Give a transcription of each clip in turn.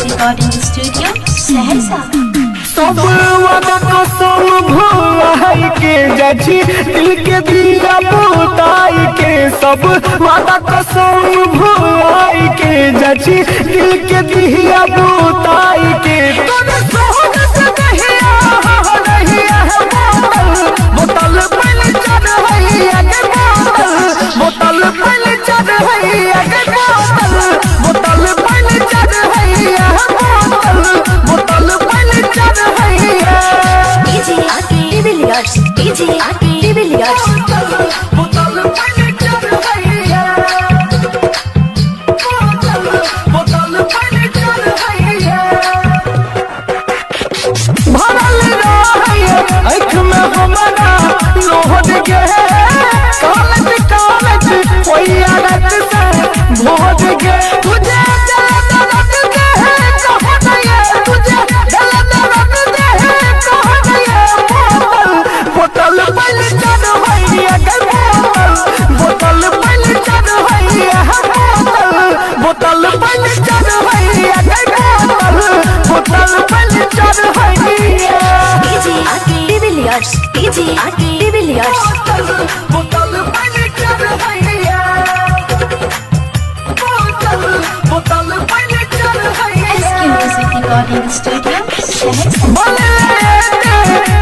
Recording studio Saharsa. सब वादा कसम भुलाई के जाची दिल के दिया बुताई के, सब वादा कसम भुलाई के जाची दिल के दिया बुताई के। बोतल पहले चढ़ हैया के बोतल पहले चढ़ हैया के बोतल पहले चढ़ हैया बोतल पहले चढ़ हैया। DJ Devilliers, DJ Devilliers. बोतल पहले चढ़ हैया बोतल पहले चढ़ हैया। भरल रहिए आँख में हमारा लोहट के कालत कालत कोई आदत से भोज के। तुझे दर्द दे है कहाँ गए, तुझे दर्द दे है कहाँ गए। बोतल पहले चढ़ हैया के बोतल पहले चढ़ हैया बोतल पहले चढ़ हैया के बोतल पहले चढ़ हैया। DJ Devilliers, DJ Devilliers. बोतल पहले चढ़ हैया बोतल पहले चढ़ हैया। SK music recording studio Saharsa.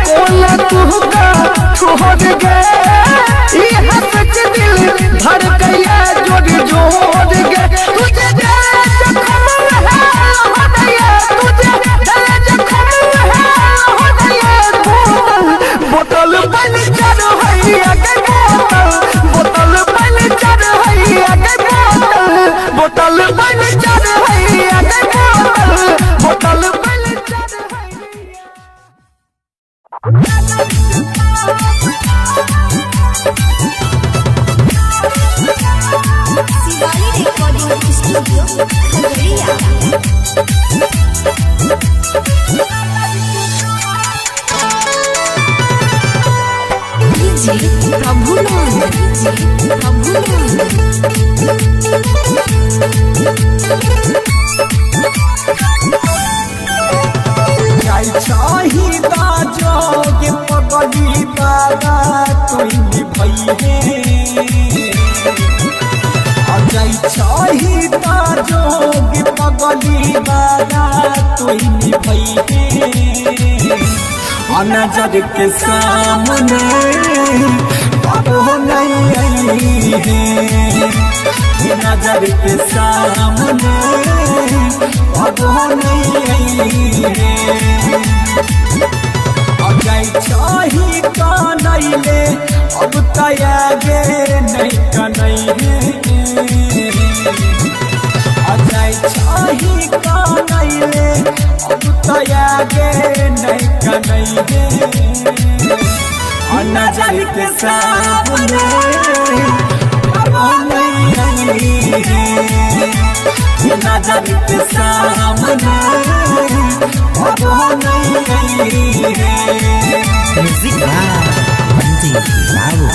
कोला तुहका छोड़ गए ये हंस दिल धड़ गया जोड़ जोड़ गए। तुझे जखम है हो गया, तुझे जखम है हो गया। बोतल पहले चढ़ हैया के बोतल पहले चढ़ हैया के बोतल पहले चढ़ हैया के बोतल पहले चढ़ हैया। Shivali recording studio Khagaria. DJ Prabhunand, DJ Prabhunand. जाई चाही जोगे पगली बाबा कोई भइहे। जाई चाही जोगे पगली बाबा कोई भइहे। नजर के सामने अब नहीं आई है, नजर के सामने अब नहीं आई है। जाई चाही कनैले अब तयागे नहीं कनैले। जाई चाही कनैले अब तयागे नहीं कनैले। नजर के सामने अब नहीं आई है, नजर के सामने अब नहीं आई है। म्यूजिक बंदी बाबू।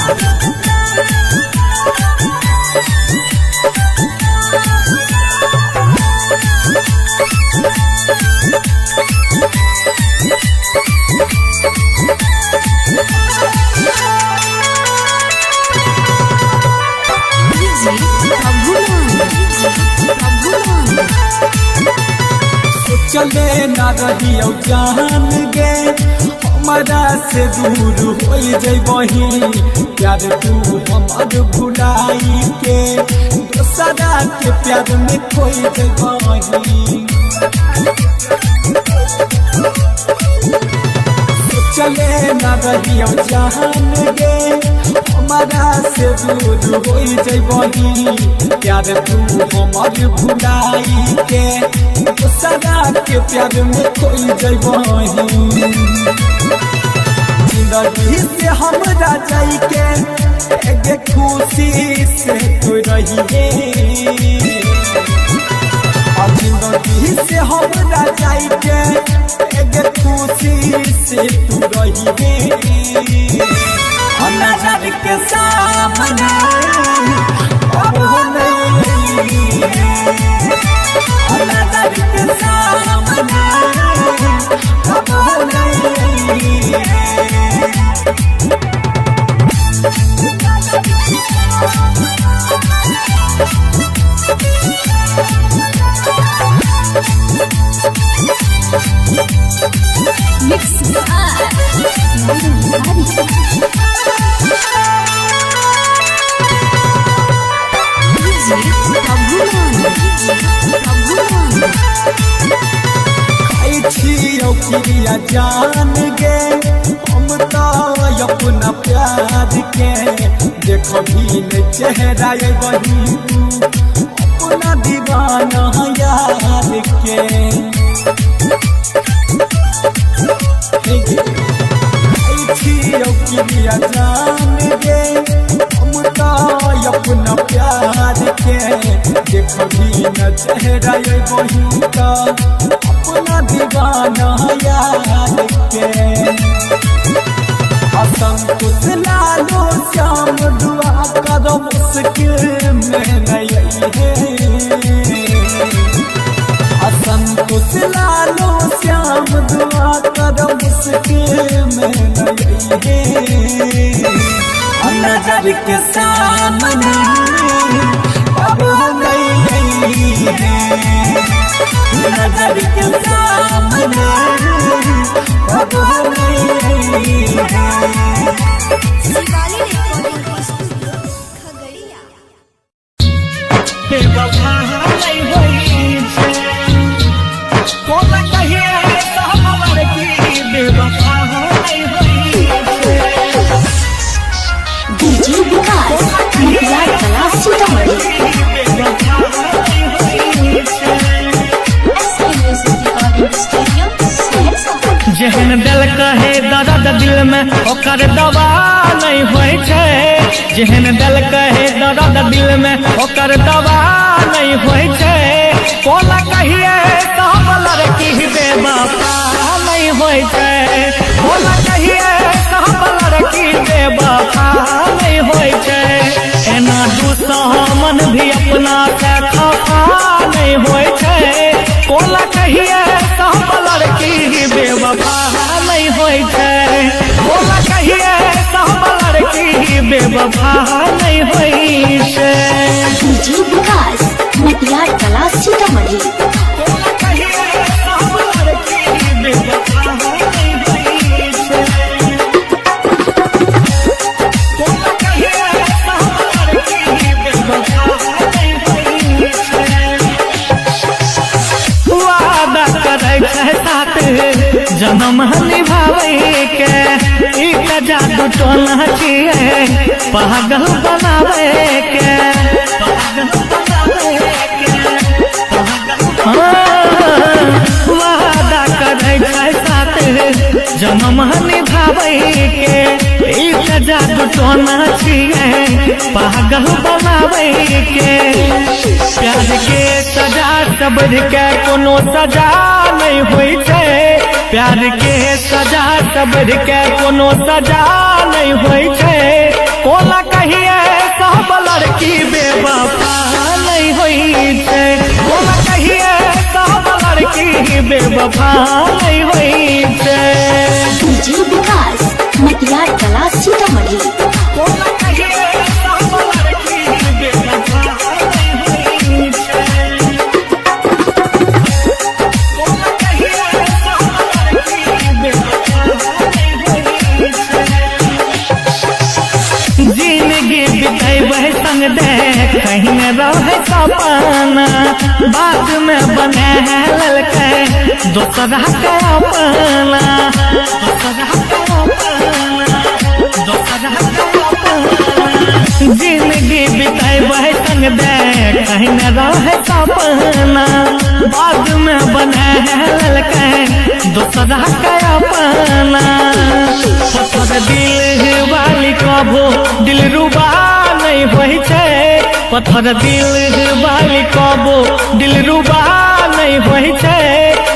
चले न रहियो जान गे हमारा से दूर हो जइबही। प्यार तू हमार भुलाई के दोसरा के प्यार में खोई जइबही। चले न रहियो जान गे हमारा से दूर हो जइबही। प्यार तू हमार भुलाई के दोसरा के प्यार में खोई जइबही। जिंदगी से हमरा जाई के एक खुशी से तू रहिए। जिंदगी से हमरा जाई के एक खुशी से तू रही नजर के सामने अब नहीं नजर के सामने अब नहीं Mix किया जान गे हम तो अपना प्यार के देखो भी चेहरा वही अपना दीवाना यार के किया जान गे हम तो अपना प्यार के देखो भी चेहरा वही का अपना दीवाना यार के असंकुश लालो श्याम दुआ करो मुश्किल में नहीं है असंकुश लालो श्याम दुआ करो मुश्किल में नहीं है नजर के सामने अब नहीं है नजर के सामने अब नहीं है शिवाली रिकॉर्डिंग स्टूडियो खगड़िया। बेवफा नहीं होई छे कोला कहिए तो हमर की बेवफा नहीं होई छे डीजे विकास मिथिला कला सीतामढ़ी जेहन दिल कहे दर्द दिल में ओकर दवा नहीं होय छै जेहन दिल कहे दर्द दिल में ओकर दवा नहीं होय छै कोला कहिए तो लड़की बेवफा नहीं होय छै कोला कहिए तो लड़की बेवफा नहीं होय छै एना दुश्मन भी अपना से खफा नहीं होय छै कोला कहिए तो लड़की बेवफा नहीं होय छै कोला कहिए तो लड़की बेवफा नहीं होय छै डीजे विकास मिथिला कला सीतामढ़ी कोला कहिए तो लड़की बेवफा नहीं होय छै कोला कहिए तो लड़की बेवफा नहीं होय छै वादा करै छै साथ जन्म निभावे के ई त जादू टोना छिए पागल बनावे के वादा करै छै साथ जन्म निभावे के ई त जादू टोना छिए पागल बनावे के प्यार के सजा सब्र के कोनो सजा नहीं होय छै प्यार के सजा सब्र के कोनो सजा नहीं होय छै कोला कहिए सब लड़की बेवफा नहीं होय छै कोला कहिए सब लड़की बेवफा नहीं होय छै डीजे विकास मिथिला कला सीतामढ़ी कोला कहिए सब लड़की बेवफा नहीं होय छै कोला कहिए सब लड़की बेवफा नहीं होय छै जिंदगी बिताई संग दे कहीं न रहे सपना बाद में बने है ललके दोसरा के अपना जिंदगी बिताई संग दे कहीं न रहे सपना बाद में बने है ललके दोसरा के अपना पत्थर दिल वाली कभो दिल रुबा नहीं होय छै पत्थर दिल वाली कबो दिल रुबा नहीं होई छे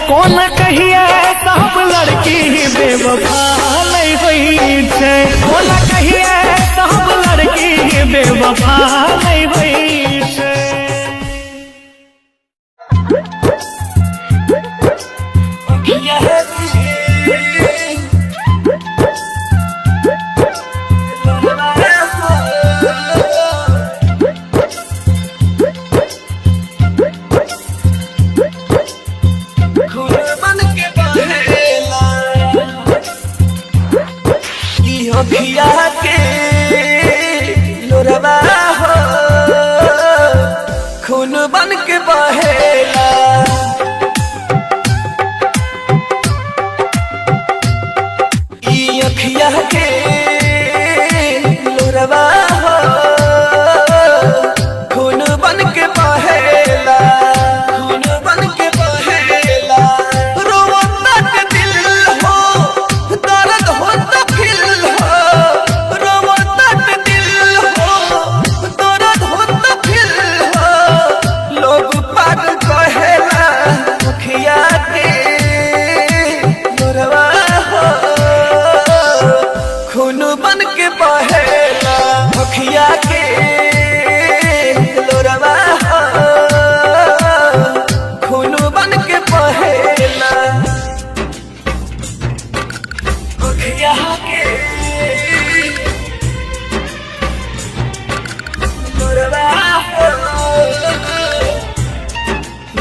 कौन कहिए सब लड़की बेवफा नहीं होई छे कौन कहिए सब लड़की बेवफा नहीं होई छे। अखिया के लोरवा हो खून बन के बहेला ई अखिया के लोरवा हो खून बन के बहेला खून बन के बहेला रोवता के दिल हो दर्द होता फिल अखिया के लोरवा खून बन के बहेला अखिया के लोरवा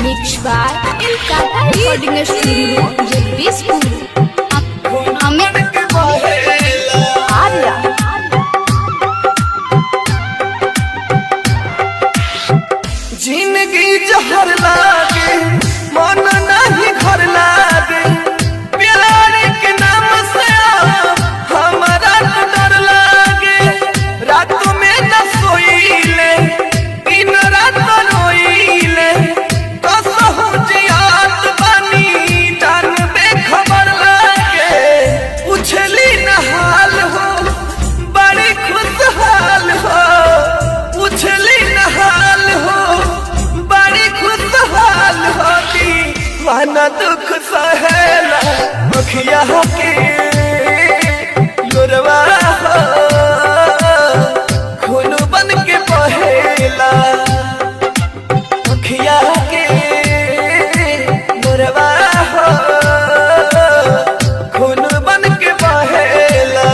मिक्स बाय इल्काता रिकॉर्डिंग स्टूडियो जगदीशपुर। अमित आर्या जिंदगी जहर लागे मन नहीं घर लागे प्यार के नाम से हमारा डर लागे रात में न सोईले दिन रात रोईले कसहु जियात बानी जान बेखबर लागे पूछली न हाल हो बड़ी खुशहाल हो पूछली न हाल हो बड़ी खुशहाल होती माना दुख सहेला अखिया के लोरवा खून बन के बहेला अखिया के लोरवा खून बन के बहेला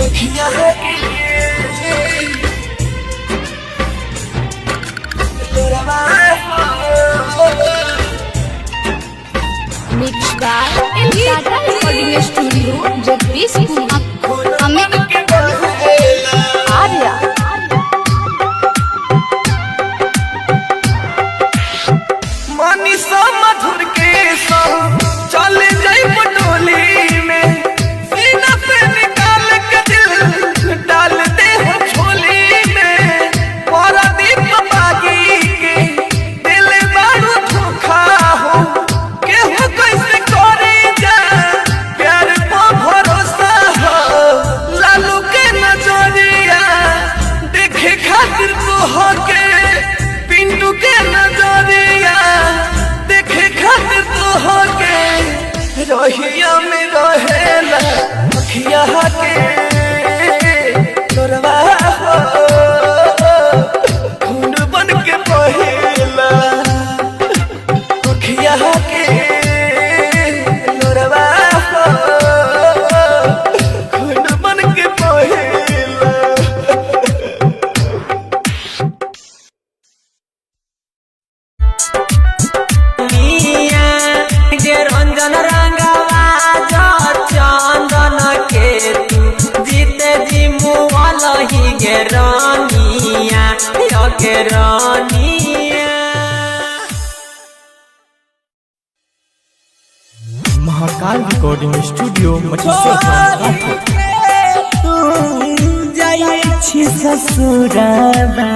अखिया के मिक्स बाय इल्काता रिकॉर्डिंग स्टूडियो जगदीशपुर। अमित आर्या मनीषा मधुर के संग चले जाई पटोली में सीना पे निकाल के दिल डाल दे हो झोली में परदीप बागी के दिल बारू धोखा हो केहू कैसे करे जा प्यार पर भरोसा हो लालू के नजरिया देखे खातिर तो हो के पिंटू के नजरिया देखे खातिर तो हो के रोहिया में रहेला अखिया के लोरवा खून बन के बहेला अखिया के लोरवा खून बन के बहेला। रंजन रंगवा चंदन के तू जीते जी मुआल ही गे रानिया गे रानिया। महाकाल रिकॉर्डिंग स्टूडियो जाई छी ससुराबा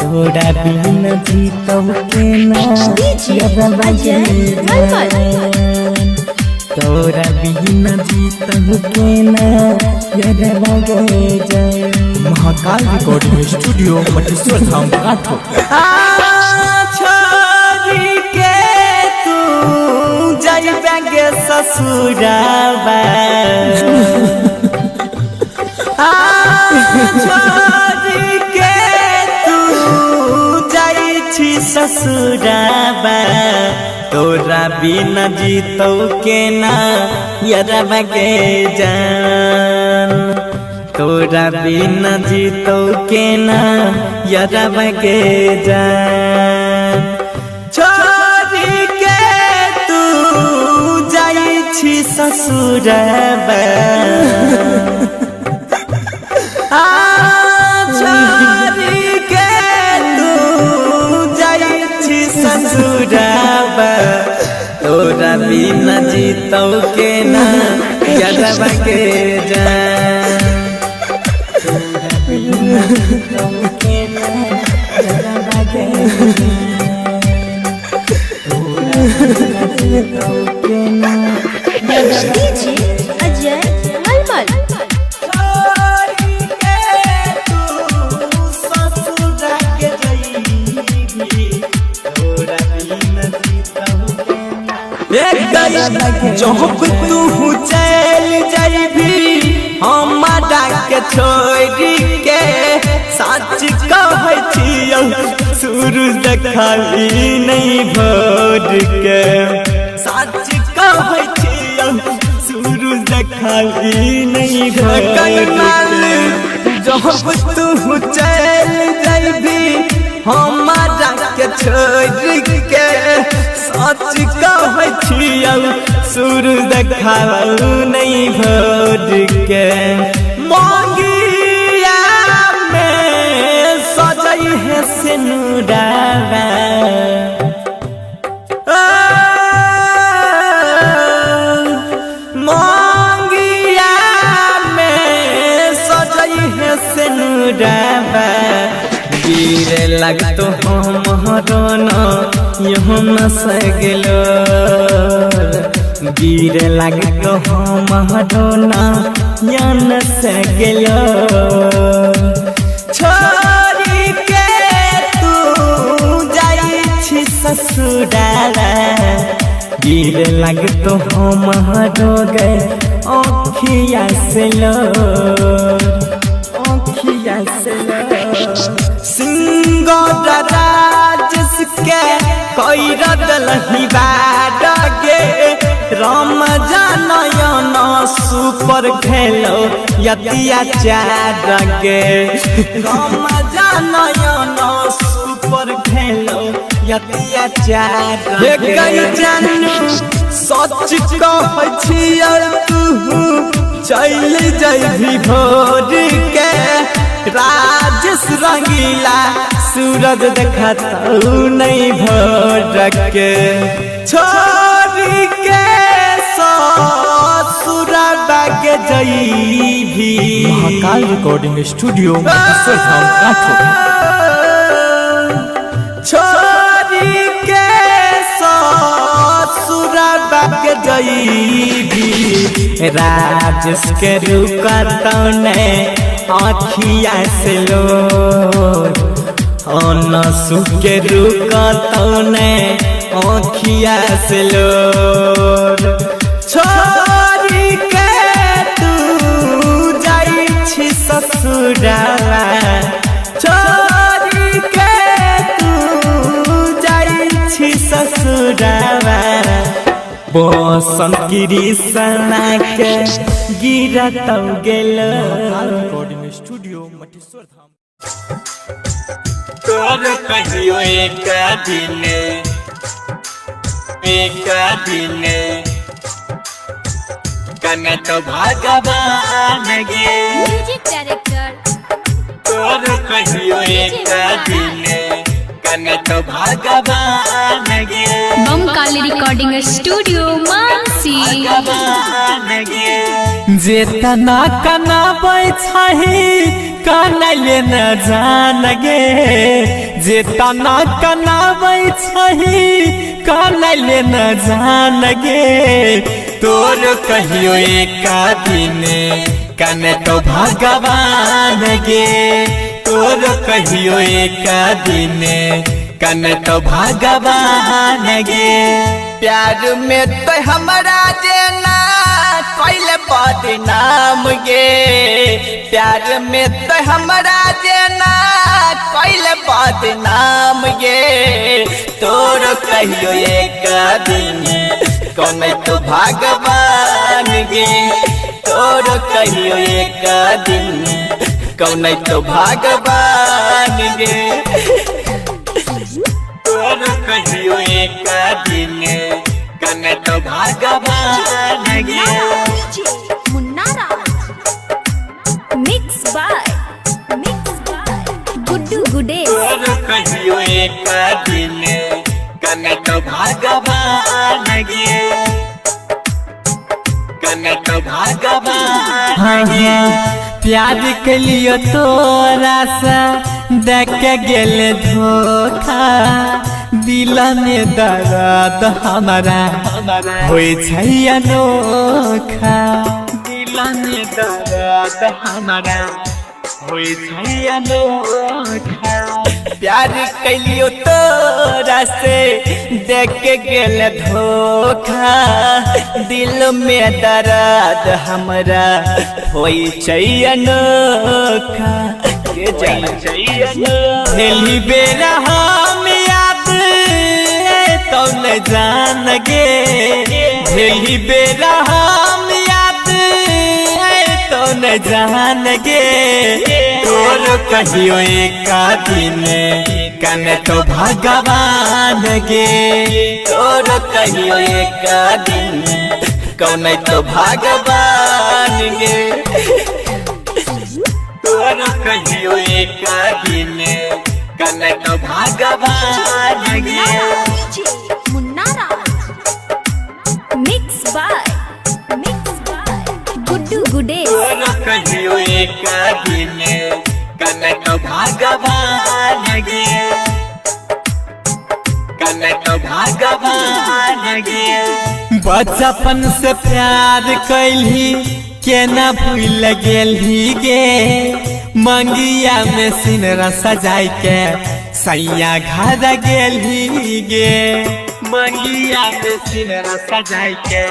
तोरा बिन जीतौ के ना डीजे जब अजय बजे तोरा बिना जीतहु के ना यरवा गे जाए। महाकाल रिकॉर्डिंग स्टूडियो मटेश्वर धाम काठो। छोरी के तू जाइबे गे ससुराबा छोरी के तू जाई छी ससुराबा तोरा बिना जीतौ के ना यरवा गे जान। तोरा बिना जीतौ के ना यरवा गे जान। छोरी के तू जाई छी ससुराबा छोरी के तू जाई छी ससुराबा तोरा बिना जीतौ के ना यरवा गे जान। तोरा बिना जीतौ के ना यरवा गे जान। तोरा बिना जीतौ के ना डीजे अजय मलमल। छोरी के तू ससुरा के जइबी तोरा बिना जीतौ के ना जब तू चल जाइबी हमरा के छोड़ी के सच कहै छियौ सूरज देखाई नहीं भोर के। सच कहै छियौ सूरज देखाई नहीं भोर के। जब तू चल जाइबी हमरा के छोड़ के सच कहै छियौ सूरज देखाऊ नहीं भोर के। मंगिया में सजई है सिनुरावा मंगिया में सजई है सिनुरावा गिरे लगतो हमरो न यहूं न सगलो गिरे लगतो हमरो न यन सगलो। छोरी के तू जाई छी ससुराला गिरे लगतो हमरो गए ओखिया से लो ओखिया से लो। सिंगराज के कोई रदलही बाडगे राम जानयन सुपर खेलो यतिया चारगे राम जानयन सुपर खेलो यतिया चारगे। गई जानू सच कहै छियौ तू चल जइबी भोर के राजेश रंगीला सूरज देखतौ नहीं भोर के। छोरी के ससुराबा गे जइबी महाकाल रिकॉर्डिंग स्टूडियो मटेश्वर धाम काठो। छोरी के ससुराबा गे जइबी राजेश के रुकतौ ने आँखिया से लो नसु के रुकतौ ने आँखिया से लो। छोरी के तू जाई छी ससुराला छोरी के तू जाई छी ससुराला। बसन कृष्णा के गिरतौ गेलो रिकॉर्डिंग स्टूडियो मटेश्वर धाम। तोर कहियो एक दिन कने तो भगवान गे म्यूजिक डायरेक्टर तोर कहियो एक दिन कने तो भगवान गे बम काली रिकॉर्डिंग स्टूडियो मानसी। भगवान गे जेतना कनाबै छही कनैले न जान गे जेतना कनाबै छही कनैले न जान गे तोर कहियो एक दिन कने तो भगवान गे तोर कहियो एक दिन कने तो भगवान गे प्यार में तो हमारा जेना कोइले बदनाम गे प्यार में तो हमारा जेना कोइले बदनाम गे तोर कहियो एक दिन कौन तो भगवान गे तोर कहियो एक दिन कौन तो भगवान गे तोर कहियो एक दिन कने तो भगवान गे मुन्ना मिक्स बाय गुड्डू गुडे तोर कहियो एक दिन कने तो भगवान गे कने तो भगवान गे प्यार के लिए तोरा सा देख के गेले धोखा दिल में दर्द हमारा होई छै अनोखा दिल में दर्द हमारा होई छै अनोखा प्यार कैलियो तोरा से देख के गेल धोखा दिल में दर्द हमरा होई छै अनोखा के दिल्ली बेरा हम याद तो न जान गे दिल्ली बेरा हम याद तो न जान गे तोर कहियो एक दिन कने तो भगवान गे तोर कहियो एक दिन कौन तो भगवान गे तोर कहियो एक दिन कने तो भगवान गे मुन्ना मिक्स बाय गुड्डू गुडे तोर कहियो एक दिन कने तो भगवान गे कने तो भगवान गे बचपन से प्यार कैली केना भूल गेली गे मंगिया में सिनरा सजाई के सैया घर गेली गे मंगिया में सिनरा सजाई के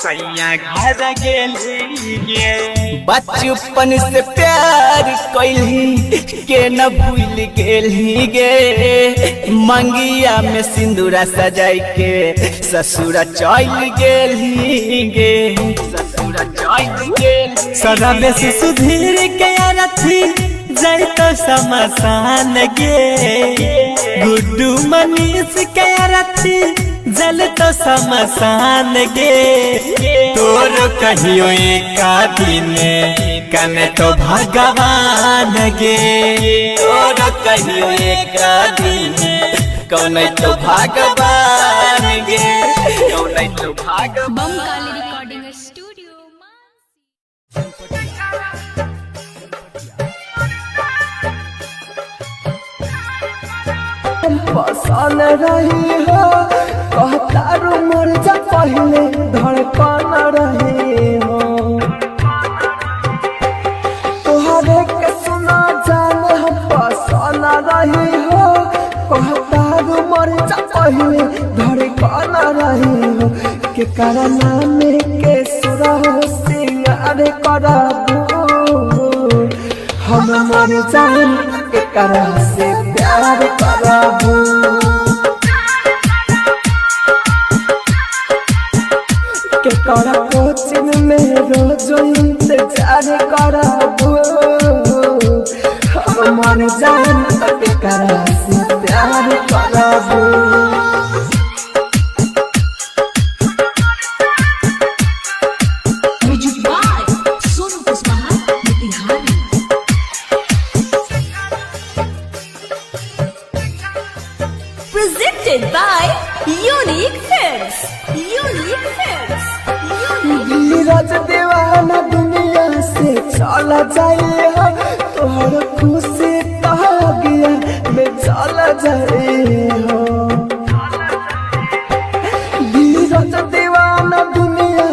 सैया घर गेली गे बचपन से प्यार कैली के न भूल गेली गे मंगिया में सिंदूरा सजाई के ससुरा चल गेली गे ससुरा चल गेली सदा से सुधीर के अरथी जय तो समसान गे गुड्डू मनीष के अरथी जल तो समसान गे तोर कहियो एक दिन कने तो भगवान गे तोर कहियो एक दिन कौन तो भगवान गे कौन तो भगवान बमकाली रिकॉर्डिंग स्टूडियो पसल रही हो कहता रू मर जा पहले धड़कन रही हो तोहरे के सुना जान हम पसल रही हो कहता रू मर जा पहले धड़कन रही हो के करना में के सुरा सिंगार करबू हम मर जान के करा से प्यार करबू के करा कोचिंग में रोज इंतजार करबू हम मर जान के करा से प्यार करबू presented by Unique Films. Neeraj दीवाना दुनिया से चला जाए हो तोहर खुशी कह गया मैं चला जाए हो नीरज दीवाना दुनिया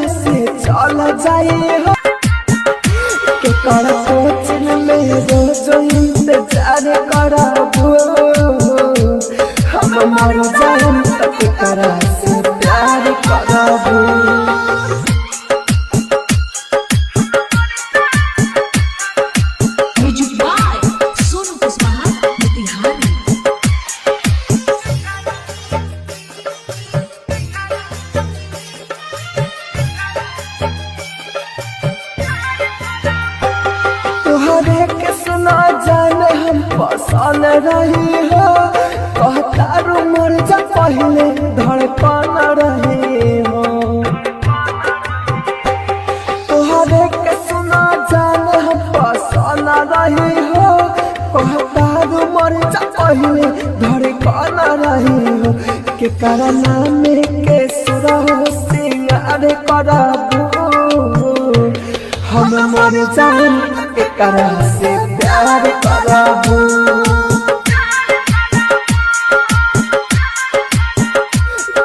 पसंद रही हो कहतारू मर जा पहले धड़कन रही हो तोहरे के सुना जाने हम पसंद रही हो कहतारू मर जा पहले धड़कन रही हो के करना में के सुरहो सिंगार करबू हम मर जान के करा से प्यार करबू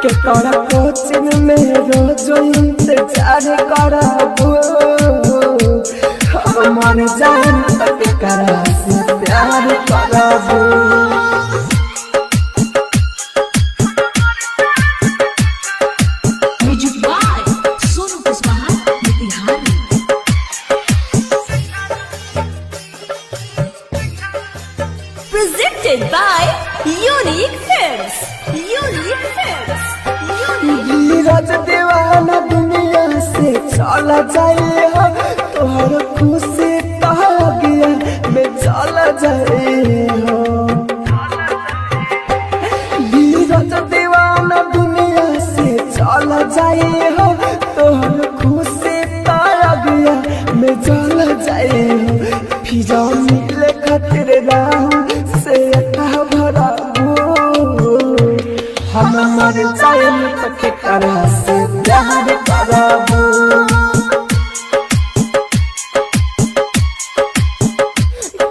के करा कोचिंग में रोज इंतजार करबू हम मर जान के करा से प्यार करबू Presented by Unique Films. Unique Films. Neeraj दीवाना दुनिया से चला जाए हो तोहर खुशी कहा गया मैं चला जाए हो नीरज दीवाना दुनिया से चला जाए हो तोहर खुशी कहा गया मैं चला जाए हो फिजा मिले खातिर राहु से अथा भरा हम मर जाए तक करा से प्यार करबू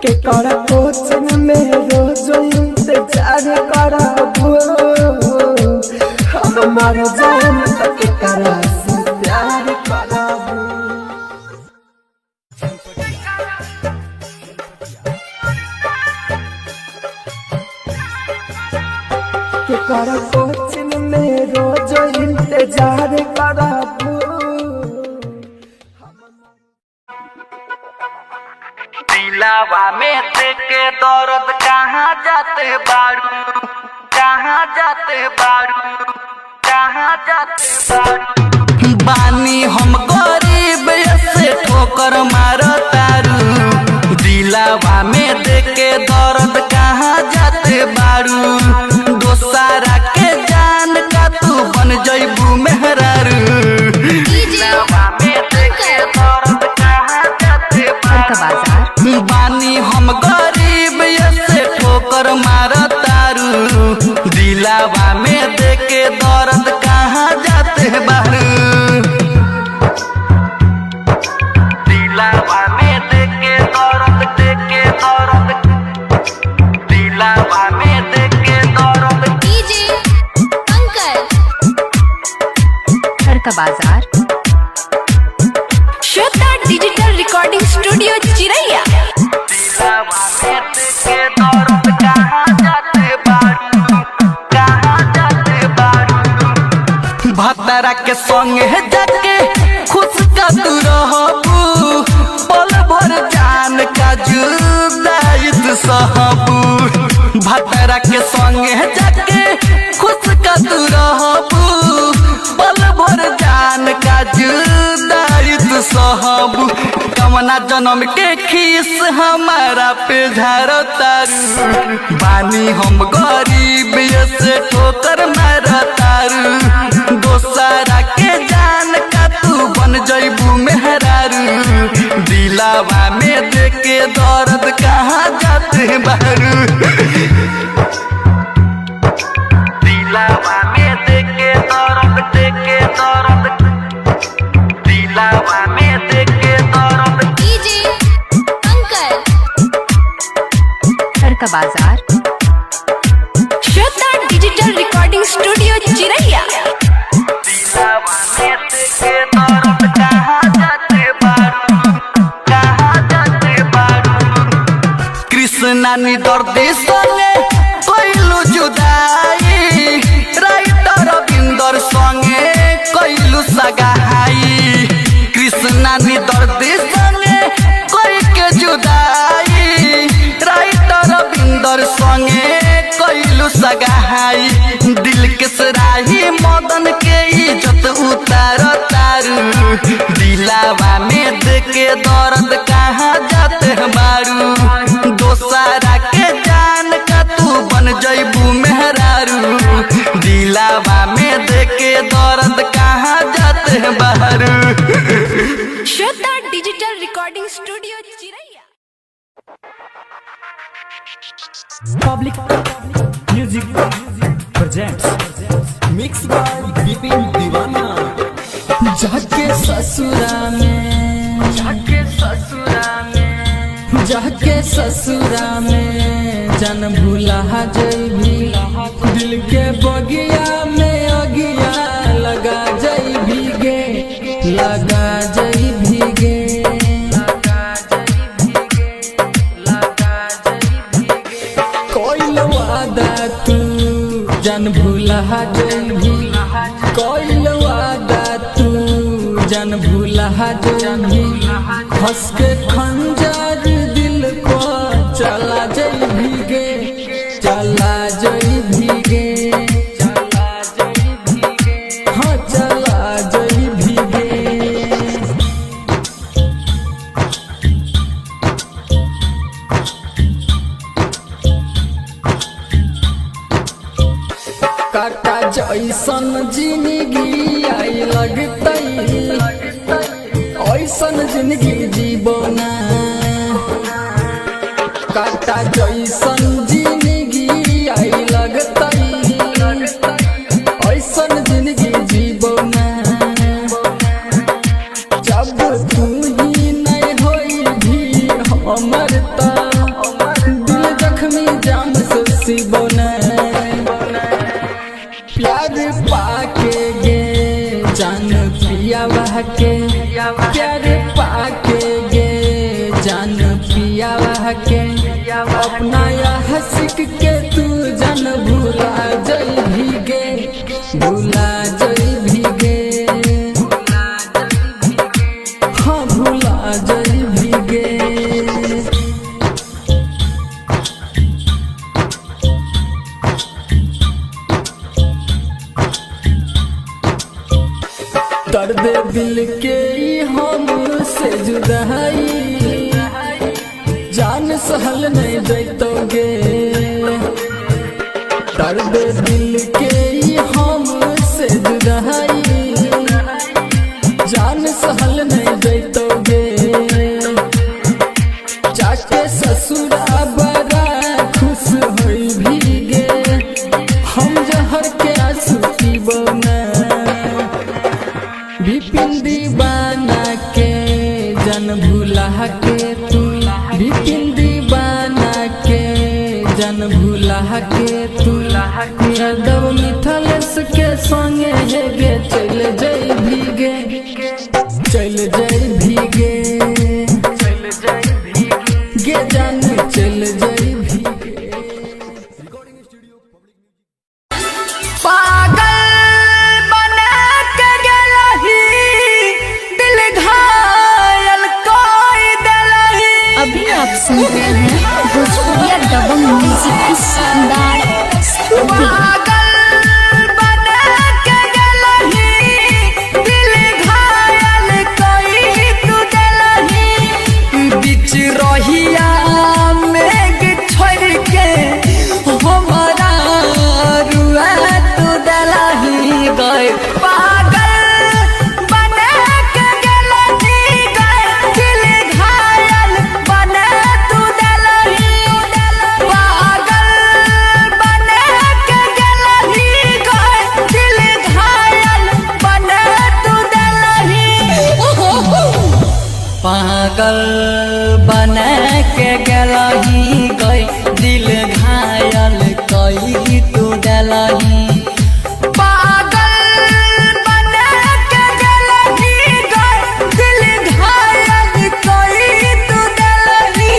के करा कोचिंग में रोज इंतजार करबू हम मर जाए तक करा से प्यार करबू के करा कोचिंग में रोज इंतजार करबू दिलावा में देखे दर्द कहाँ जाते बारू कहाँ जाते बारू कहाँ जाते बारू बानी हम गरीब से ठोकर मारो तारू दिलावा में देखे दर्द कहाँ जाते बारू दोसारा के जान का तू बन जइबू मेहरारू दिलावा में देखे दर्द कहाँ जाते बारू बानी हम गरीब से ठोकर मारो तारू दिलावा में देखे दर्द कहाँ जाते बारू दिलावा में देखे दर्द दिलावा में देखे दर्द DJ पंकज का बाजार श्वेता डिजिटल रिकॉर्डिंग स्टूडियो चिरैया दिलावा में देखे दर्द कहाँ जाते बारू कहाँ जाते बारू भतरा के संगे जाके खुश का तू रहबू पल भर जान का जुदाईत सहबू भतरा के संगे जाके खुश का तू रहबू पल भर जान का जुदाईत सहबू कमना जन्म के खीस हमारा पे झारो तारू बानी हम गरीब से ठोकर मारो तारू दोसारा के जान का तू बन जइबू मेहरारू दिलावा में देखे दर्द कहाँ जाते बारू दिलावा में देखे दर्द दिलावा में देखे दर्द DJ पंकज का बाजार श्वेता डिजिटल रिकॉर्डिंग स्टूडियो चिरैया दिलावा में देखे दर्द कहाँ जाते बारू कहाँ जाते बारू कृष्णा नी दर्दी संगे कोइलू जुदाई राइटर रविंदर संगे कोइलू सगाई कृष्णा नी दर्दी संगे कोई के जुदाई राइटर रविंदर संगे कोइलू सगाई दिल के सराही मदन के इज्जत उतार तारू दिलावा में देखे दर्द कहाँ जाते मारू दोसारा के जान दिलावा में देके दर्द कहाँ जाते हैं बाहर। Shweta digital recording studio Chiraiya. Public music presents mix by Vipin Deewana. जाके ससुरा में जाके ससुरा में जन भूला जैभी दिल के बगिया में अगिया लगा जैभी गे लगा जैभी गे कोई वादा तू जन भूला जैभी कोई वादा तू जन भूला जैभी हंस के खंजर दिल को चला जैभी गे चला जैभी गे हाँ चला जैभी गे। काटा जैसन जिंदगी आई लगतई ऐसन जिंदगी जीवना काटा जैसन जिंदगी आई लगतई ऐसन जिंदगी जीवना जब तू ही नहीं होई भी हमर ता दिल जख्मी जाम से सिबना प्यार पाके गे जान पिया के प्यार पाके गे जान पिया के अपना यह सीख के तू जन भूला जैभी गे भूला जैभी गे हाँ भूला जैभी गे। दर्द दिल के हमसे जुदाई जान सहल नहीं जैतोगे दर्द दिल के हमसे जुदाई जान सहल नहीं जैतोगे जाके ससुरा बड़ा खुश होई भीगे हम जहर के आंसू पीबना विपिन दीवाना के जन भूला के तू विपिन दीवाना के जन भूला के तू यादव मिथलेश के संगे हे गे चल जाई भीगे चल जाई भीगे गे जान चल जाई भीगे। अभी आप सुन रहे हैं भोजपुरिया दबंग म्यूजिक की शानदार प्रस्तुति। पागल बना के गलही गई दिल घायल कई तू डलही पागल बना के गलही गई दिल घायल कई तू डलही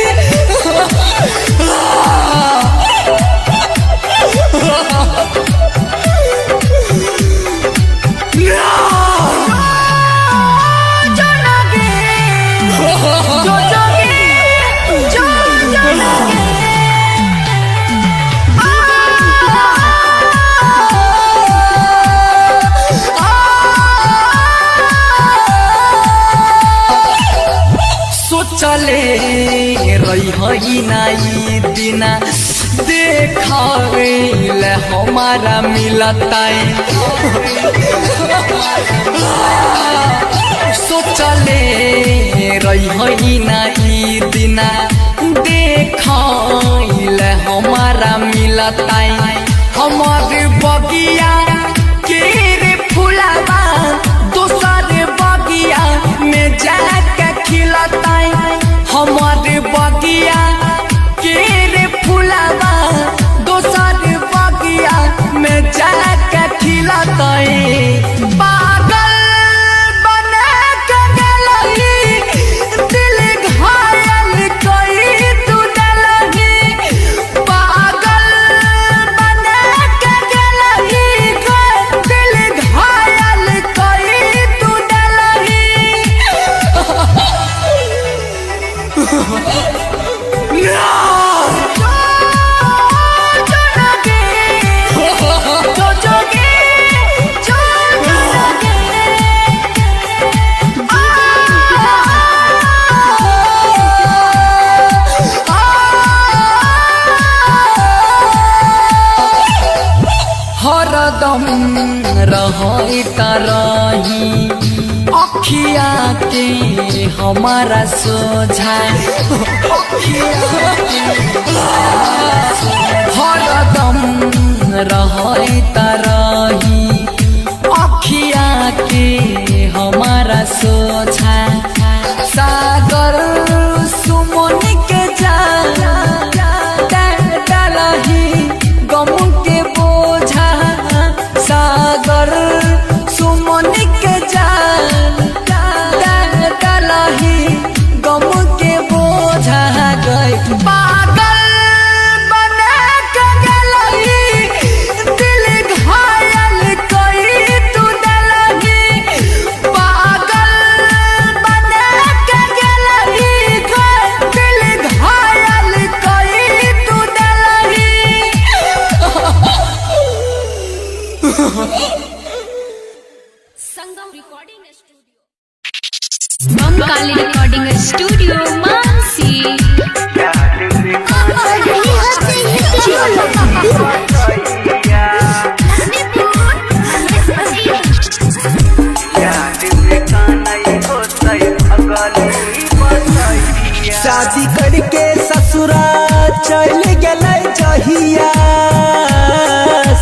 चले रही नाई दिना देखावेल हमारा मिलताई सोचले रही ना ई दिना देखाइल हमारा मिलताई हमार बगिया के रे फुलावा दोसर बगिया में जाके खिलताई हमार बगिया के रे फुलावा दोसर बगिया में जाके खिलताई पागल बना के गलही दिल घायल कोई तू डलही पागल बना के गलही दिल घायल कोई तू डलही हरदम रही तरही अखिया के हमारा सोझा हरदम रही तरही अखिया के हमारा सोझा सागर सुमन के डालही गम के बोझा सागर सुमन के डालही गम के बोझा गई पागल बना के गलही दिल घायल कोई तू डलही पागल बना के गलही दिल घायल कोई तू डलही Sangam recording studio Bamkali recording studio Mansi शादी करके ससुरा चल गए जहिया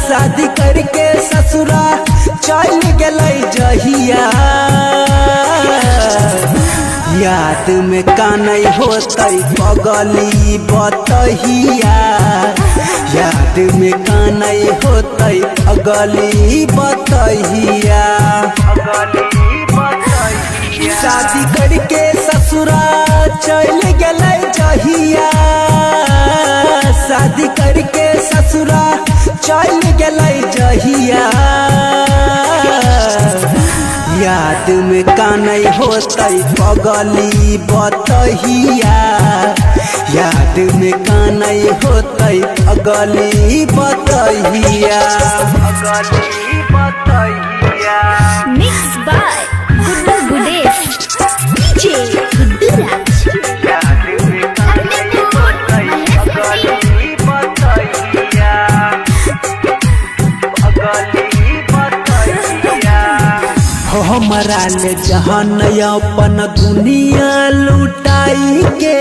शादी करके ससुरा चल गए जहिया याद में कानई होतई पगली बतहिया याद में कानई होतई पगली बतहिया शादी करके ससुरा चल गए जहिया शादी करके ससुरा चल गए जहिया याद में कानई होतई पगली बतहिया याद में कानई होतई पगली बतहिया mix by Guddu Gudesh DJ Guddu Raj हमारा ले जहान अपन दुनिया लुटाई के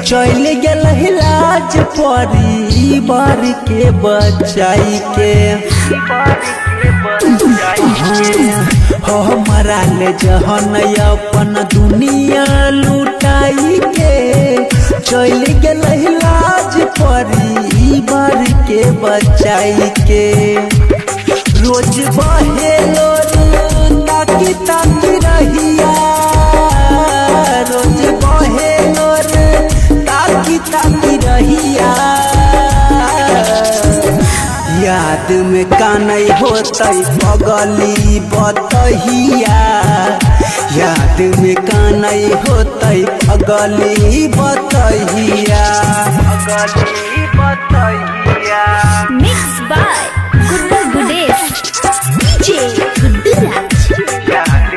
चल गए लाज परिवार के बचाई के हमारा ले जहान अपन दुनिया लुटाई के चल गए लाज परिवार के बचाई के रोज बहेलो ताकी ताकी रहिया रोज बहेलो ताकी ताकी रहिया याद में कानई होतई पगली बतहिया याद में कानई होतई पगली बतहिया mix by Guddu Gudesh DJ Guddu Raj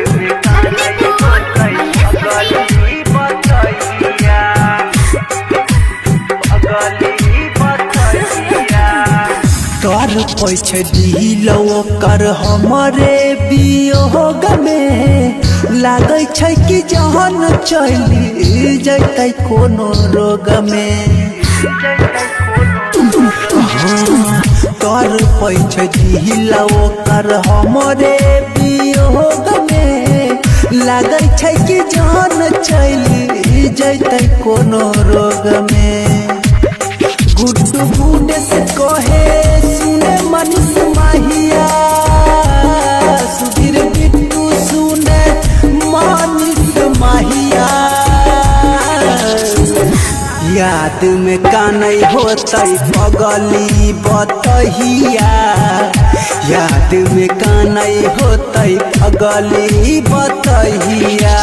पैछे दिलो कर हमरे वियोग में लागै छै कि जहन चली जैतै कोनो रोग में कर पैछे दिलो कर हमरे वियोग में लागै छै कि जहन चली जैतै कोनो रोग में गुड्डू गुड से कहे सुने मनीष माहिया सुधीर बिट्टू सुने मनीष माहिया याद में कानै होतै पगली बतहिया याद में कानै होतै पगली बतहिया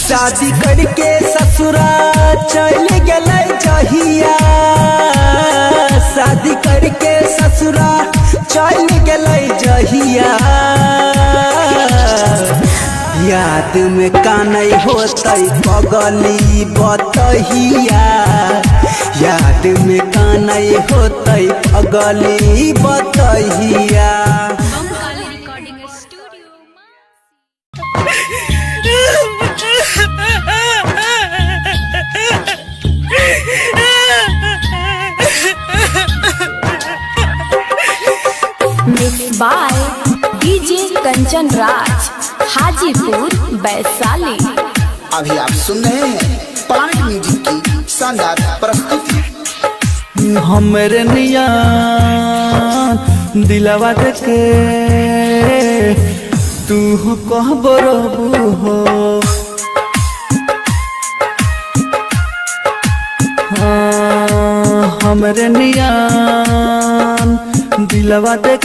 शादी करके ससुरा चल गलै जहिया शादी करके ससुरा चल गलै जहिया याद में कानै होतै पगली बतहिया याद में कानै होतै पगली बतहिया mix by DJ Kanchan Raj Hajipur Vaishali. अभी आप सुन रहे हैं प्लांट म्यूजिक की शानदार प्रस्तुति। हमरे निया दिलवा के तू कह बरबू हो हमरे निया दिलवा के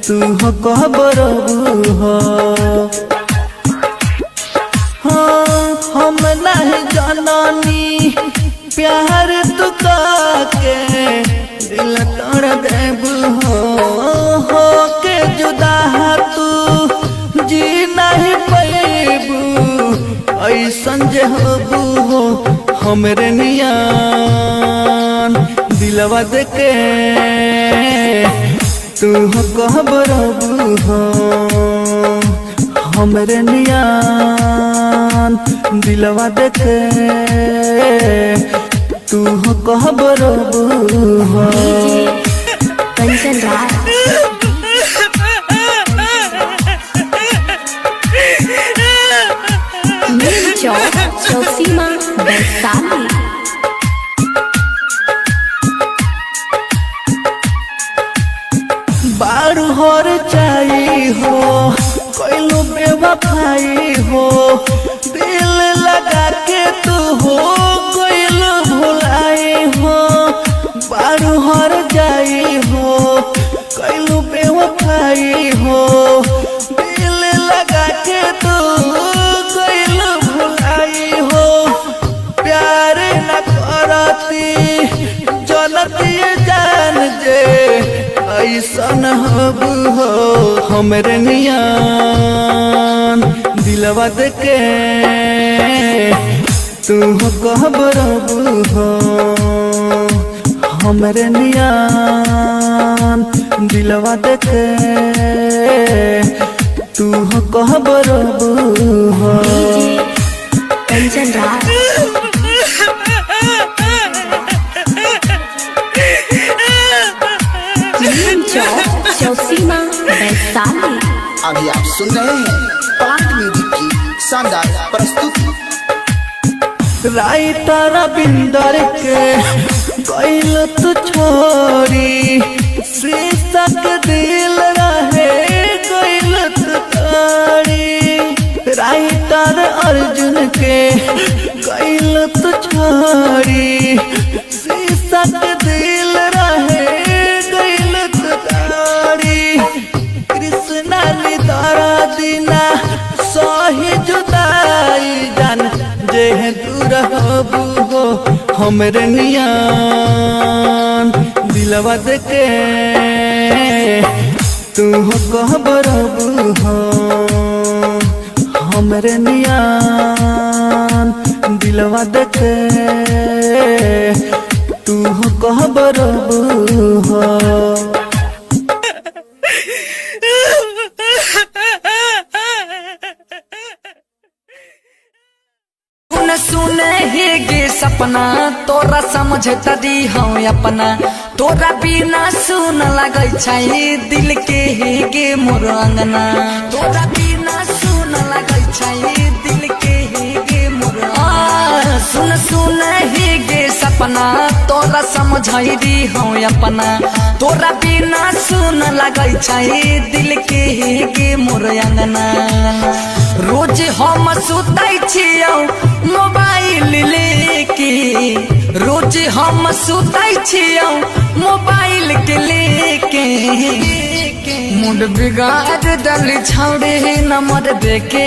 तू कह बरबू हो हम नहीं जाननी प्यार तू के दिल तोड़ देबू हो के जुदा तू जी नहीं पैबू ऐसन जे होबू हो हमरे नियान दिलवा के तू कह बरबू हो हमरे नियान दिलवा के तू कह बरबू हो कंचन राज नीम चौक चौसीमा वैशाली। बारू हर चाही हो कैलू बेवफाई हो दिल लगा के तू हो कैलू भुलाई हो बारू हर जाई हो कैलू बेवफाई हो दिल लगा के तू कैलू भुलाई हो प्यार न करती जनती जान जे ऐसन हबू हो हमरे नियान दिलवा के तू कह बरबू हो हमरे नियान दिलवा के तू कह बरबू हो कंचन राज नीम चौक चौसीमा वैशाली। अभी आप सुन रहे हैं प्लांट म्यूजिक की शानदार प्रस्तुति। राइटर बिंदर के गैल तू छोरी शीर्षक दिल रहे गैल तू तारी राइटर अर्जुन के गैल तू छोरी शीर्षक दिल रहे गैल तू तारी कृष्णा निदारा दिना सही जुदाई जान जे दूर हबू हो हमरे नियान दिलवा के तू कह बरबू हो हमरे नियान दिलवा के तू कहबर हो सुन हे गे सपना तोरा समझ तरी हूँ अपना तोरा बिना सुन लगे छै दिल के हे गे मोर अंगना तोरा बिना सुन लगे छै दिल के हे गे मोर सुन सुन हे गे सपना तोरा समझरी हूँ अपना तोरा बिना सुन लगे छै दिल के हे गे मोर अंगना रोज हम सुतै छियौ मोबाइल लेके रोज हम सुतै छियौ मोबाइल के लेके मूड बिगाड़ दल छौड़े नंबर देके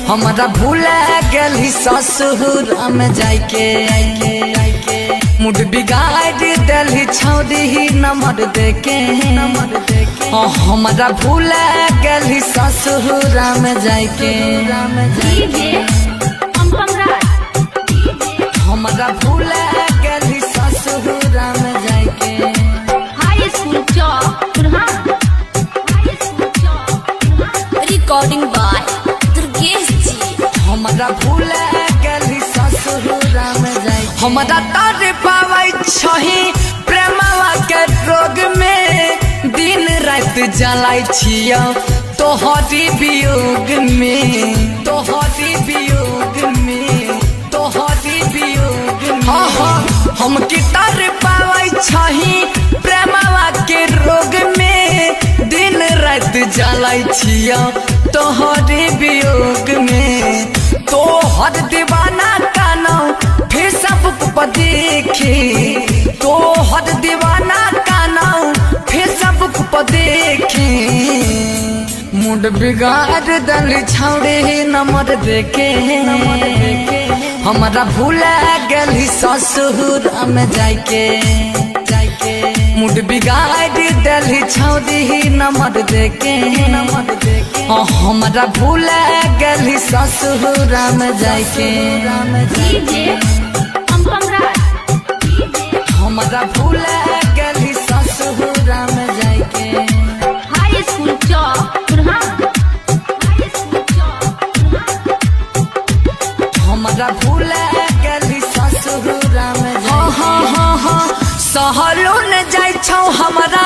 हमारा भूला गेली ससुर में जाके मूड बिगाड़ दल छौड़ी नंबर देके हमारा भूला गेली ससुर में जाके हमारा भूला गेली ससुर में जाके रिकॉर्डिंग बाय दुर्गेश जी हमारा भूला गेली ससुर में जाके हमारा तार पावै छही प्रेमवा के रोग में दिन रात जलाई छियौ तोहरी वियोग में तोहरी वियोग में तोहरी वियोग में हम कितर पावै छही प्रेमवा के रोग में दिन रात जलाई छियौ तोहरी वियोग में तोहर दीवाना कानौ फेसबुक पर देखे तोहर दीवाना कानौ फेसबुक पर देखे मूड बिगाड़ दल छौड़े नंबर देके हमारा भूला गेली ससुर में जाके मूड बिगाड़ दल छौड़ी नंबर देके हमारा भूला गेली ससुर में जाके हमारा भूला गेली ससुर में जाके हमारा भूला गेली ससुर में सहलो न जाय छौ हमारा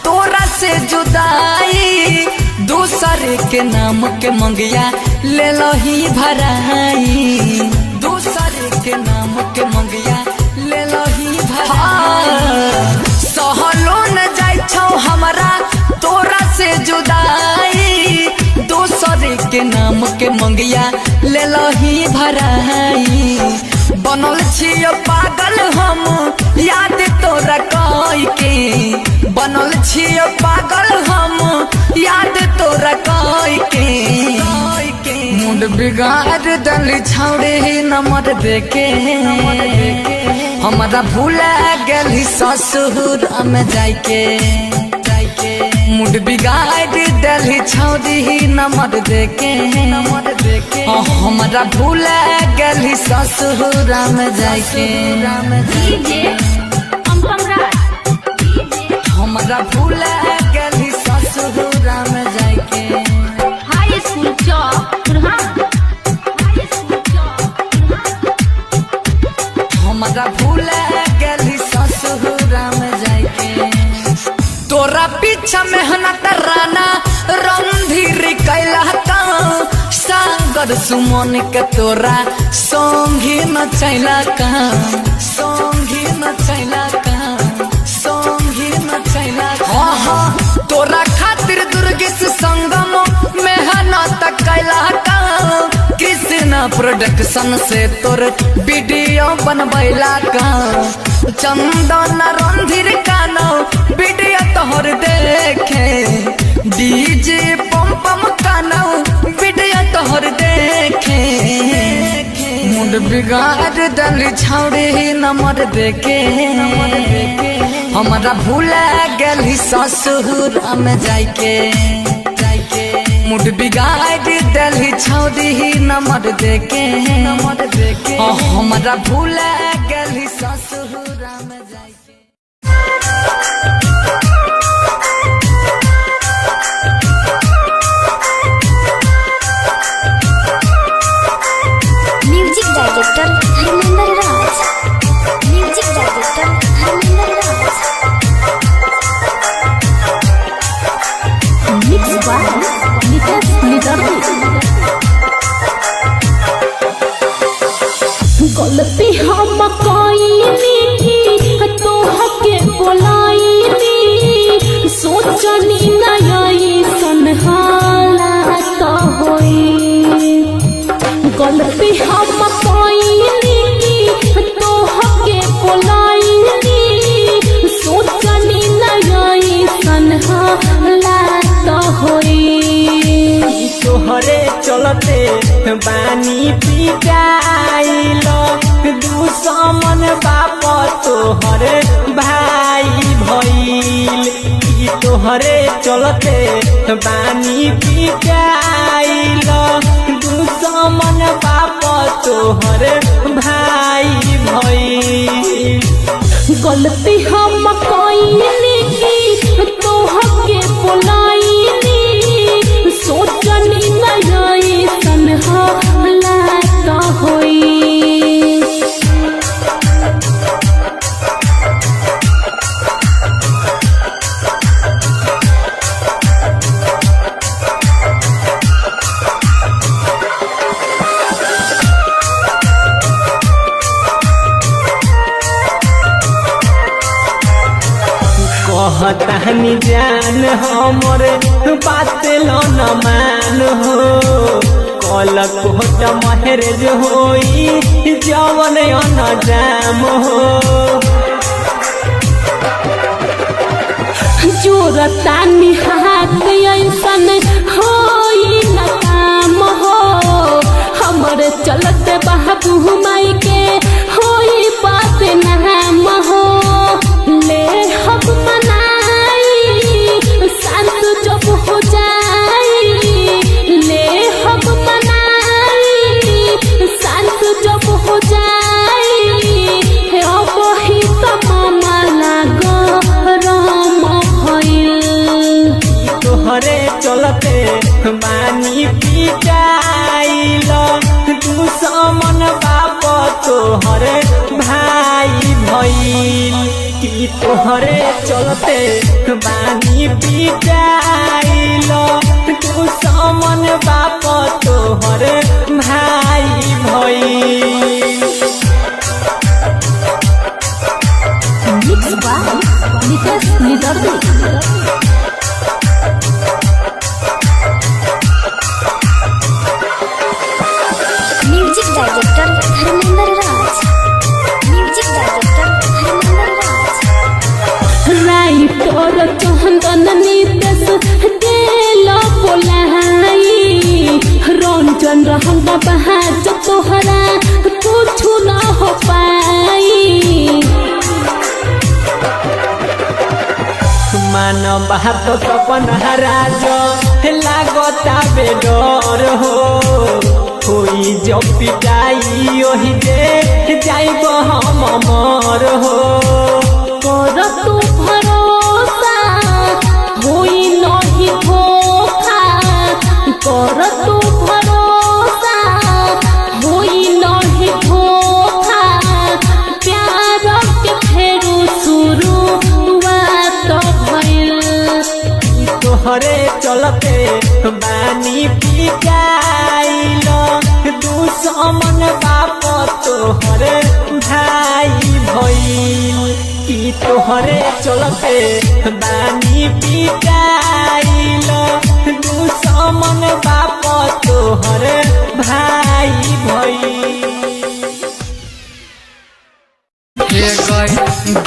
तोरा से जुदाई दूसरे के नाम के मंगिया ले लो ही भराई दूसरे के नाम के मंगिया ले लो ही भराई सहलो न जाय छौ हमारा तोरा से जुदाई दूसरे के नाम के मंगिया ले लो ही भराई बनल छियो पागल हम याद तोरा कई के बनल छियो पागल हम याद तोरा कई के मूड बिगाड़ दल छौड़े नंबर देके हमारा भूला गेली ससुर में जाके मूड बिगाड़ दल छौड़ी नंबर देके हमारा भूला गेली ससुर में जाके हमारा भूला गेली ससुर में जाके हमारा भूला गेली ससुर में जाके तोरा पीछा मेहनत राना रणधीर कैला सागर सुमन के तोरा संगी न चैला का संगी न चैला का संगी न चैला तोरा खातिर दुर्गेश संगम मेहनत कैला का कृष्णा प्रोडक्शन से तोर वीडियो बनबैला का चंदन रणधीर कानो वीडियो तोहर देखे डीजे पम पम कानो वीडियो तोहर देखे मूड बिगाड़ दल छौड़े नंबर देके हमारा भूला गेली ससुर में जाके मूड बिगाड़ दल छौड़ी नंबर देके हमारा भूला गेली ससुर music director Dharmendra Raj. Music director Dharmendra Raj. Mix by Nitesh Nidardi. गलती हम कईनी तोहके बोलाईनी सोचनी नई सनहाला तो होई। गलती हम कईनी तोहके बोलाईनी सोचनी नई सनहाला तो होई। तोहरे चलते बानी पिटाइल दुश्मन बाप तोहरे भाई भइल। तोहरे चलते बानी पिटाइल दुश्मन बाप तोहरे भाई भइल। गलती हम कईनी तोहके बोलाईनी सोचनी नई सनहाला तो होई। कहतानी जान हमर बात लो न मान हो। कल कोट महरेज होई जवन अनजाम हो। जोरता निहात ऐसन होई न काम हो। हमरे चलते बाबू माई के होई बात नाम हो। ले हम मनाई शांत जब हो जाई। ले हम मनाई शांत जब हो जाई। अब ही तो मामला गरम भइल। तोहरे चलते बानी पिटाइल दुश्मन बाप तोहरे भाई भइल। तोहरे चलते बानी पिटाइल दुश्मन बाप तोहरे भाई भइल। Mix by Nitesh Nidardi. Music director Dharmendra Raj. Music director Dharmendra Raj. Writer Chandan Nitesh देलो बोलाई। रंजन रहंगा बहाज तोहरा कुछ न हो पाई। मान बात सपना राज लागता बेडर हो। कोई जो पिटाई ओही दे जाइब हम मर हो। कर तू भरोसा होई नहीं धोखा। कर तू भरोसा होई नहीं धोखा। प्यार के फेरू शुरुआत भइल। तोहरे चलते बानी पिटाइल दुश्मन बाप तोहरे भाई भइल। तोहरे चलते बानी पिटाइल दुश्मन बाप तोहरे भाई भइल।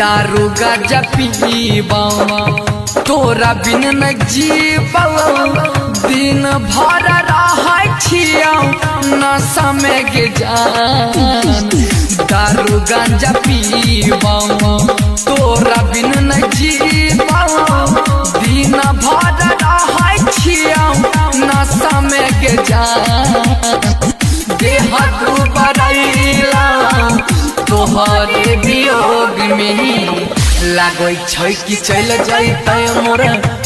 दारू गाजा पीबा तोरा बिन न जीबल। दिन भर रहै छियौ नशा में गे जान। दारू गांजा पीबा तोरा बिन न जीबल। दिन भर रहै छियौ नशा में गे जान। देह दुबरैला तोहरे वियोग में लागो छै कि चल जैतै मोर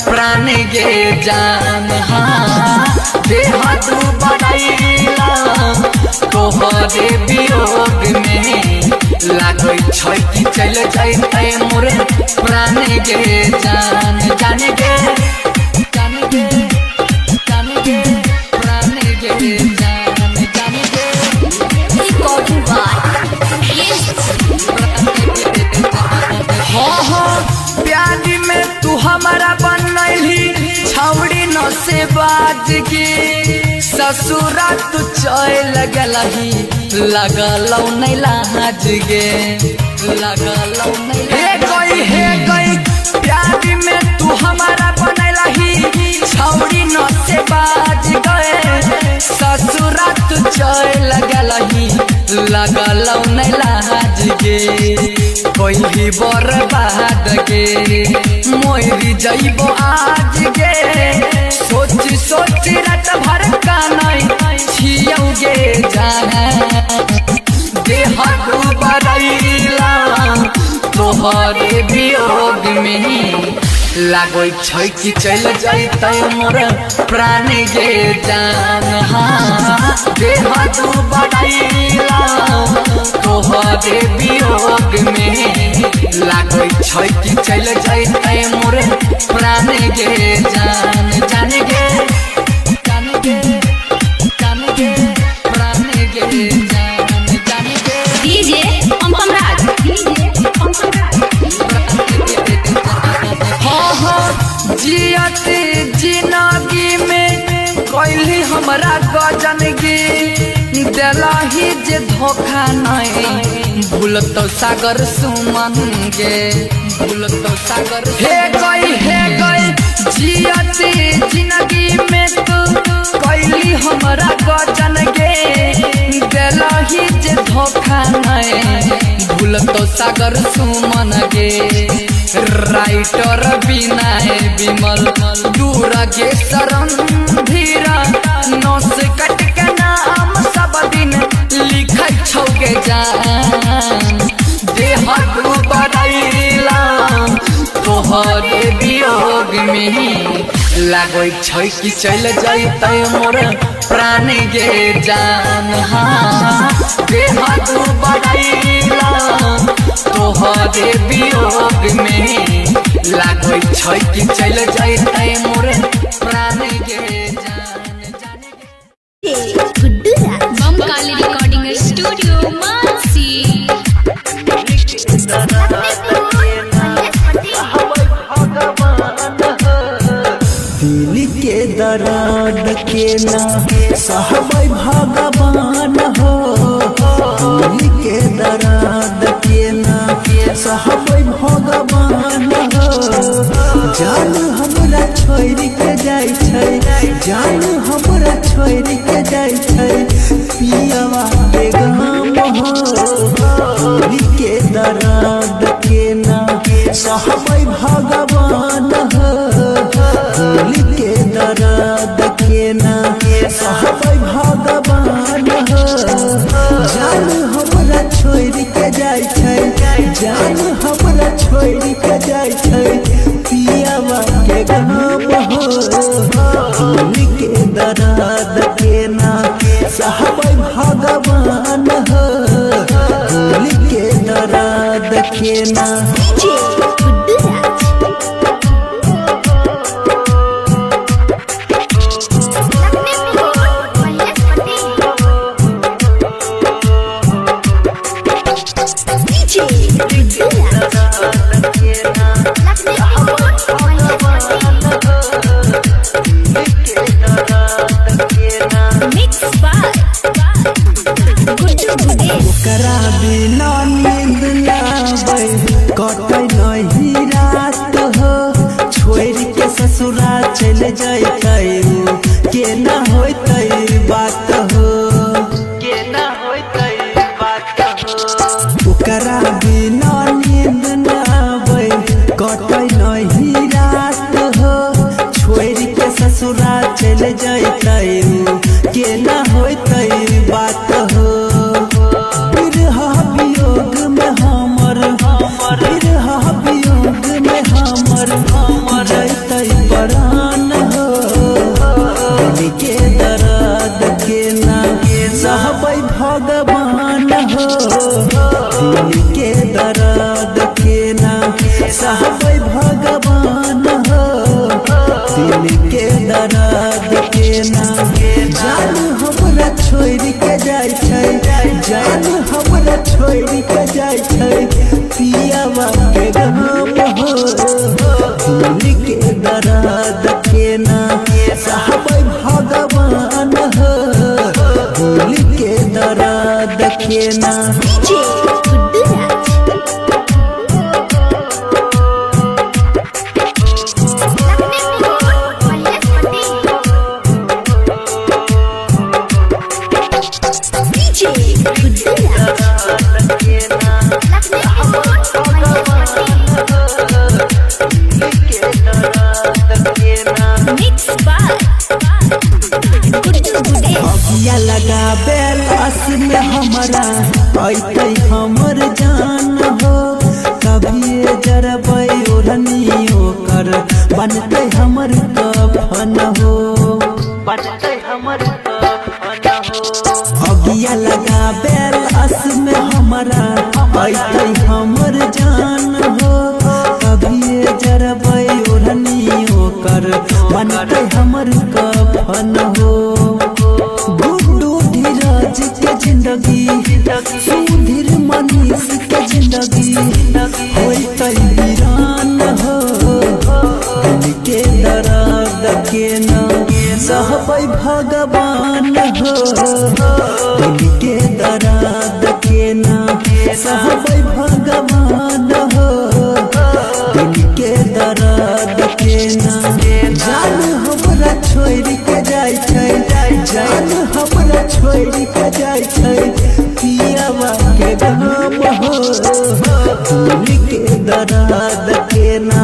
प्राण गे जान हाँ देह तू बढ़ैला तोहरे वियोग में लागो छै कि चल जैतै मोर प्राण गे जान जान गे जान गे जान गे प्राण गे जान जान गे रिकॉर्डिंग बाय प्यार में तू हमारा बनैली छौड़ी न से बाज के ससुरा तू चल गलही लगलौ नहीं लाज गे लगलौ नहीं हे गई प्यार में तू हमारा बनैलही छौड़ी न से बाज गए ससुरा तू चल गलही लगलौ नहीं लाज गे कोई भी बर्बाद गे मोरी जइबो आज गे सोच सोच रात भर का नहीं छियौ गे जाना देह डूबरैला तोहरे वियोग में लागो छै कि चल जैतै मोर प्राण गे जान हाँ देह डूबरैला तोहरे वियोग में लागो छै कि चल जैतै मोर प्राण गे जान जान गे जान गे जान गे प्राण गे जान जान गे डीजे पंपमराज जियत जिंदगी में कोइली हमरा गजन गे दिलही जे धोखा नहीं भूलतो सागर सुमन गे भूलतो सागर हे गई जियत जिंदगी में तू कोइली हमरा गजन गे दिलही जे धोखा नहीं भूलतो सागर सुमन गे राइटर विनय विमल दूर गे शरण धीरा नस कट के नाम सब दिन लिखै छौ गे जान देह डूबरैला तोहरे वियोग में लागो छै कि चल जैतै मोर प्राण गे जान हाँ देह डूबरैला तोहरे वियोग में लागो छै कि चल जैतै मोर प्राण गे जान जान गे गुड्डू राज बम काली रिकॉर्डिंग स्टूडियो मानसी दिल के दर्द के ना सहबै भगवान हो दिल के दर्द के ना सहबै भगवान हो जान हमरा छोड़ के जाय छै जान हमरा छोड़ के जाय छै पियवा के गाम हो दिल के दर्द के ना सहबै भगवान हो दिल के दर्द के ना सहबै भगवान हो जान हमरा छोड़ के जाय छै जान हमरा छोड़ के जाय छै पियवा के गाम हो दिल के दर्द के ना सहबै भगवान हो दिल के दर्द के ना गुड्डू राज करा बिना नींद ना आवे कटे नहीं रात हो छोड़ के ससुरा चल जैतै के ना होतै बात हो के ना होतै बात हो ओकरा बिना नींद ना आवे कटे नहीं रात हो छोड़ के ससुरा चल जैतै के ना होतै बात हो वियोग में हमर वियोग दिल के दर्द के ना सहबै भगवान हो दिल के दर्द के ना सहबै भगवान हो दिल के दर्द के ना जान हमरा छोड़ के जाय छै जान हमरा छोड़ के जाय छै पियावा के गम हो दिल के दर्द के ना सहबै भगवान हो दिल के दर्द के ना अगिया लगा बेलास में हमारा ऐते हमर जान हो कभी जरबै ओढ़नी ओकर बनते हमर कफन हो बनते हमर कफन हो अगिया लगा बेलास में हमारा ऐते हमर जान हो कभी जरबै ओढ़नी ओकर बनते हमर कफन हो धीरज के जिंदगी सुधीर मनीष के जिंदगी होइतै वीरान हो दिल के दर्द के ना सहबै भगवान हो दिल के दर्द के ना सहबै भगवान हो दिल के दर्द के ना जान हमरा छोड़ के जाय छै जान हमरा छोड़ के जाय छै पियावा के गम हो दिल के दर्द के ना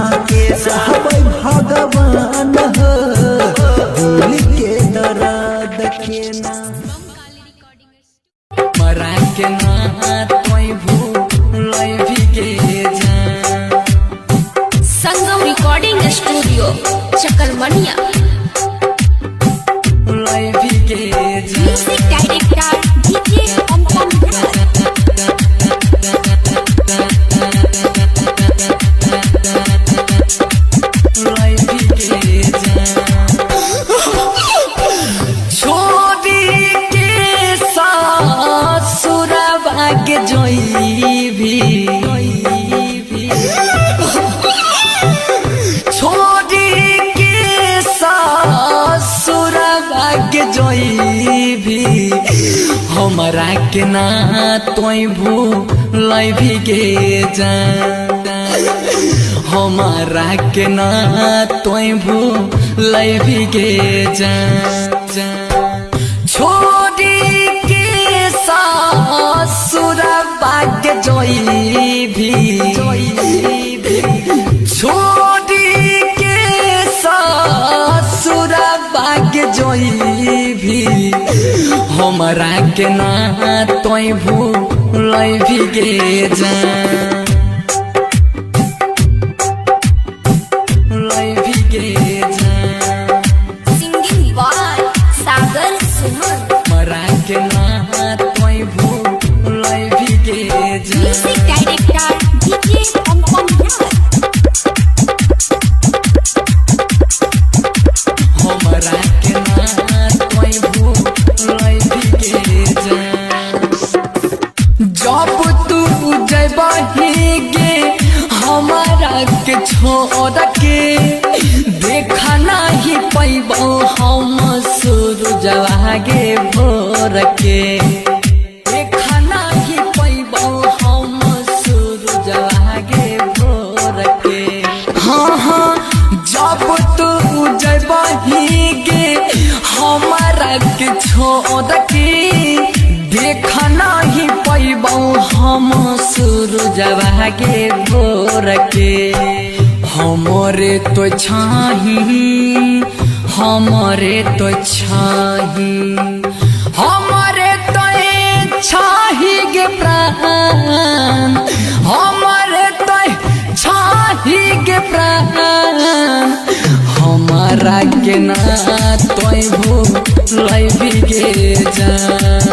सहबै भगवान हो दिल के दर्द के ना मरा के ना तोय भूलै भी के जा संगम रिकॉर्डिंग स्टूडियो चकलमनिया लै भी के जा म्यूजिक डायरेक्टर डीजे अनुपम राज लै भी के जा छोड़ी के ससुर भाग्य जोई भी छोड़ी के ससुर भाग्य जोई भी हमरा के ना तोय भूलै भी के जा हमारा के ना तोय भूलै भी के जा छोड़ी के ससुर भाग्य जोई भी छोड़ी के ससुर भाग्य जोई भी हमरा के ना तोय भूलै भी के जा लै भी के जा सिंगिंग बाय सागर सुमन मरा के ना तोय भूलै भी के जा म्यूजिक डायरेक्टर डीजे अनुपम राज हमरा के ना तोय भूलै भी के जा जब तू जबही गे हमारा के छोड़ के देखा नहीं पैबो हम सूरजवा गे भोर के देखा नहीं पैबो हम सूरजवा गे भोर के हाँ हाँ जब तू जबही गे हमारा के छोड़ के देखा नहीं पैबो हम सूरजवा गे भोर के हमरे तो छाही हमरे तो छाही हमरे तो छाही गे प्राण हमरे तो छाही गे प्राण हमारा के ना तोय भूलै बिगे जान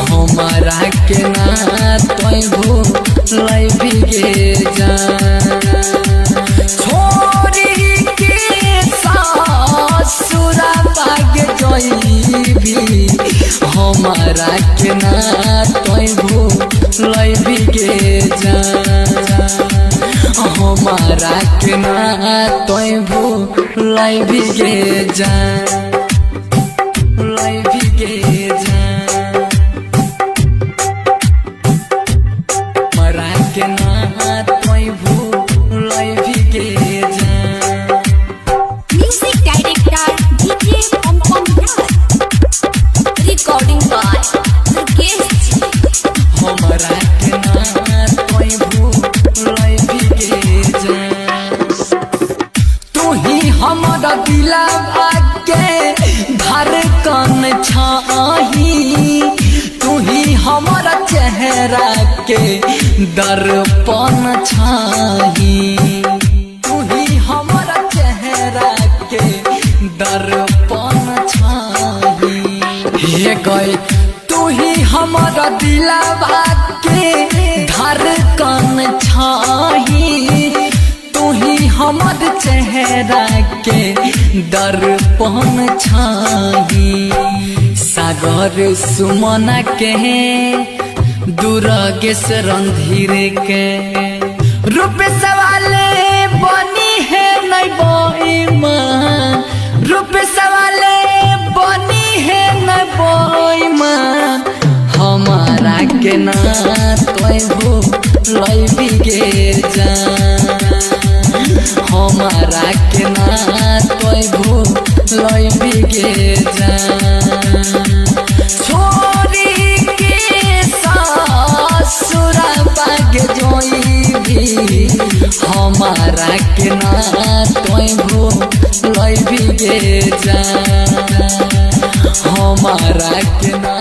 हमारा के ना तोय भूलै बिगे जान छोरी के ससुरा भाग जइबी हमारा के ना तोय भूलै बिगे जान हमारा के ना तोय भूलै बिगे जान लै बिगे जान हमारा के ना तोय भूलै बिगे जान म्यूजिक डायरेक्टर डीजे पम रिकॉर्डिंग बाय दुर्गेश हमारा के ना तोय भूलै बिगे जान तू ही हमारा दिलवा के धड़कन छाही तू ही हमारा चेहरा के दर्पण छाही तू ही हमारा चेहरा के दर्पण छाही हे गए तू ही हमारा दिलवा के धड़कन छाही तू ही हमार चेहरा के दर्पण छाही सागर सुमना के दुर्गेश रणधीर के रूप सवाले बनी है नहीं बोईमान रूप सवाले बनी है नहीं बोईमान हमारा के ना तोय भूलै बिगे जान हमारा के ना तोय भूलै बिगे जान छोरी के ससुरा भाग जइबी हमारा के ना तोय भूलै बिगे जान हमारा के ना